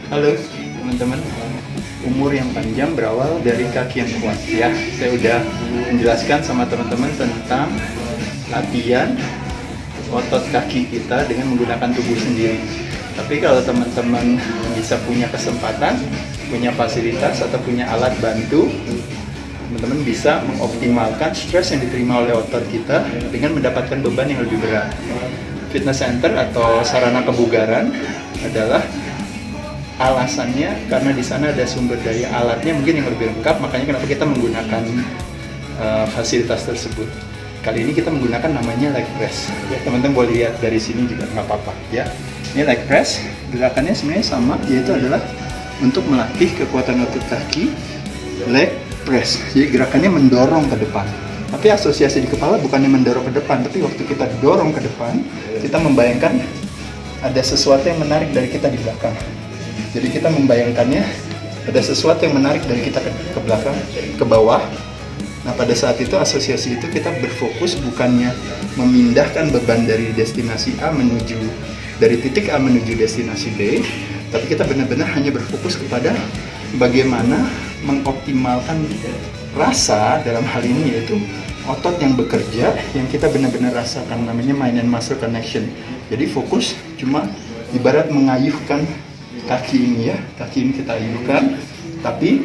Halo teman-teman, umur yang panjang berawal dari kaki yang kuat ya. Saya udah menjelaskan sama teman-teman tentang latihan otot kaki kita dengan menggunakan tubuh sendiri. Tapi kalau teman-teman bisa punya kesempatan, punya fasilitas atau punya alat bantu, teman-teman bisa mengoptimalkan stres yang diterima oleh otot kita dengan mendapatkan beban yang lebih berat. Fitness center atau sarana kebugaran adalah alasannya karena di sana ada sumber daya alatnya mungkin yang lebih lengkap, makanya kenapa kita menggunakan fasilitas tersebut. Kali ini kita menggunakan namanya leg press. Ya, teman-teman boleh lihat dari sini juga nggak apa-apa ya. Ini leg press, gerakannya sebenarnya sama, yaitu adalah untuk melatih kekuatan otot kaki, leg press. Jadi gerakannya mendorong ke depan. Tapi asosiasi di kepala bukannya mendorong ke depan, tapi waktu kita dorong ke depan, kita membayangkan ada sesuatu yang menarik dari kita di belakang. Jadi kita membayangkannya ada sesuatu yang menarik dari kita ke belakang, ke bawah. Nah pada saat itu asosiasi itu kita berfokus bukannya memindahkan beban dari destinasi A dari titik A menuju destinasi B, tapi kita benar-benar hanya berfokus kepada bagaimana mengoptimalkan rasa dalam hal ini, yaitu otot yang bekerja yang kita benar-benar rasakan, namanya mind and muscle connection. Jadi fokus cuma ibarat mengayuhkan kaki ini ya, kaki ini kita ayuhkan, tapi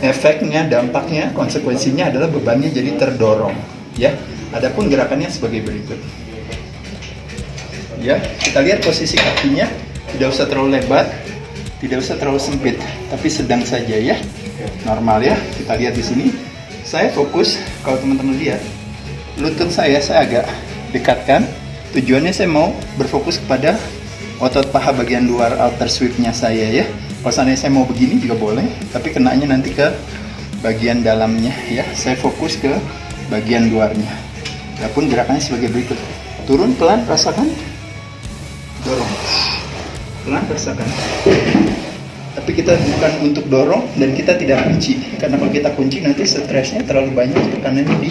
efeknya, dampaknya, konsekuensinya adalah bebannya jadi terdorong ya. Adapun gerakannya sebagai berikut ya, kita lihat posisi kakinya tidak usah terlalu lebar, tidak usah terlalu sempit, tapi sedang saja ya, normal ya. Kita lihat di sini, saya fokus, kalau teman-teman lihat lutut saya agak dekatkan, tujuannya saya mau berfokus kepada otot paha bagian luar outer sweep-nya saya ya. Kalau seandainya saya mau begini juga boleh, tapi kenanya nanti ke bagian dalamnya ya. Saya fokus ke bagian luarnya. Adapun gerakannya sebagai berikut. Turun pelan, rasakan. Dorong. Pelan, rasakan. Tapi kita bukan untuk dorong dan kita tidak kunci. Karena kalau kita kunci nanti stresnya terlalu banyak tekanannya di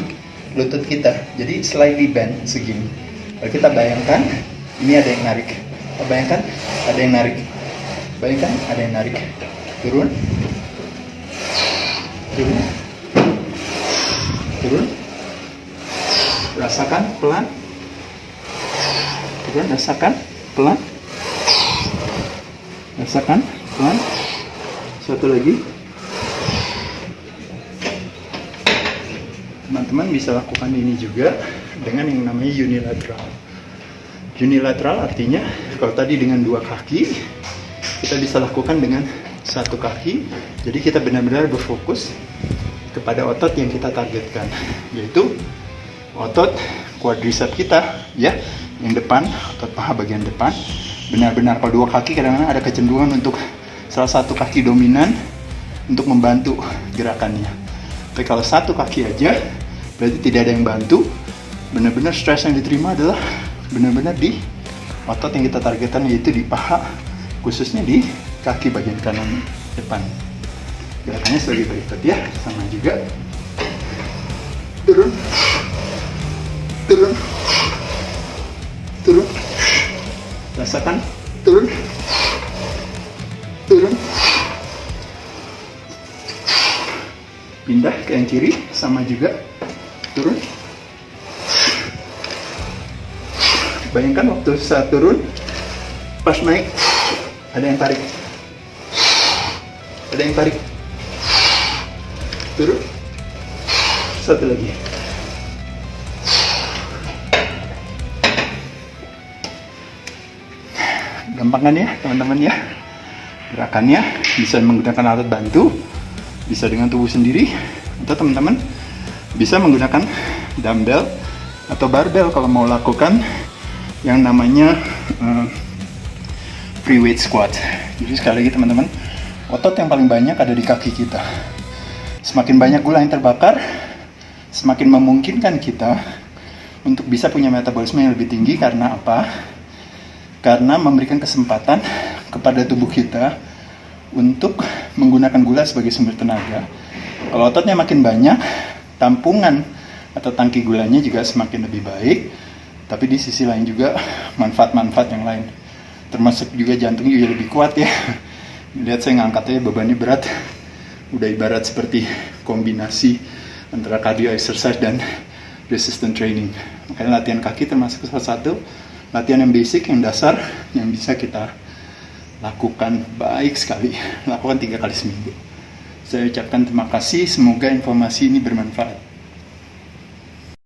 lutut kita. Jadi slightly bend segini. Kalau kita bayangkan ini ada yang narik. Bayangkan ada yang narik. Bayangkan ada yang narik. Turun. Turun. Turun. Rasakan pelan. Turun, rasakan pelan. Rasakan pelan. Satu lagi. Teman-teman bisa lakukan ini juga dengan yang namanya unilateral. Unilateral artinya kalau tadi dengan dua kaki, kita bisa lakukan dengan satu kaki. Jadi kita benar-benar berfokus kepada otot yang kita targetkan, yaitu otot quadricep kita ya, yang depan, otot paha bagian depan. Benar-benar kalau dua kaki kadang-kadang ada kecenderungan untuk salah satu kaki dominan untuk membantu gerakannya. Tapi kalau satu kaki aja, berarti tidak ada yang bantu. Benar-benar stres yang diterima adalah benar-benar di otot yang kita targetkan, yaitu di paha, khususnya di kaki bagian kanan depan. Gerakannya sebagai berikut ya, sama juga. Turun. Turun. Turun. Rasakan. Turun. Turun. Pindah ke yang kiri, sama juga. Turun. Bayangkan waktu saat turun, pas naik, ada yang tarik. Ada yang tarik. Turun. Satu lagi. Gampang kan ya teman-teman ya? Gerakannya bisa menggunakan alat bantu, bisa dengan tubuh sendiri, atau teman-teman bisa menggunakan dumbbell atau barbell kalau mau lakukan yang namanya free weight squat. Jadi sekali lagi teman-teman, otot yang paling banyak ada di kaki kita. Semakin banyak gula yang terbakar, semakin memungkinkan kita untuk bisa punya metabolisme yang lebih tinggi. Karena apa? Karena memberikan kesempatan kepada tubuh kita untuk menggunakan gula sebagai sumber tenaga. Kalau ototnya makin banyak, tampungan atau tangki gulanya juga semakin lebih baik. Tapi di sisi lain juga manfaat-manfaat yang lain, termasuk juga jantungnya juga lebih kuat ya. Lihat saya ngangkatnya bebannya berat, udah ibarat seperti kombinasi antara cardio exercise dan resistance training. Makanya latihan kaki termasuk salah satu latihan yang basic, yang dasar, yang bisa kita lakukan baik sekali, lakukan 3 kali seminggu. Saya ucapkan terima kasih, semoga informasi ini bermanfaat.